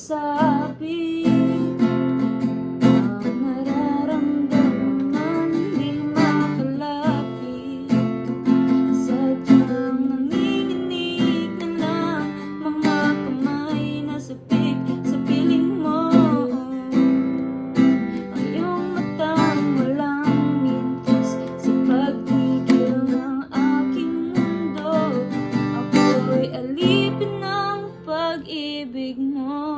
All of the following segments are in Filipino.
masabi ang nararamdaman di makalapit. Sadyang nanginginig na lang mga kamay na sapit sa piling mo. Ang iyong matang walang mintis sa pagtigil ng aking mundo. Ako'y alipin ng pag-ibig mo.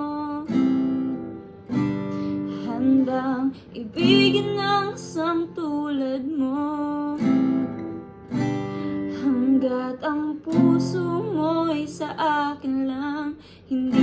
Handang ibigin ng isang tulad mo, hanggat ang puso mo'y sa akin lang. Hindi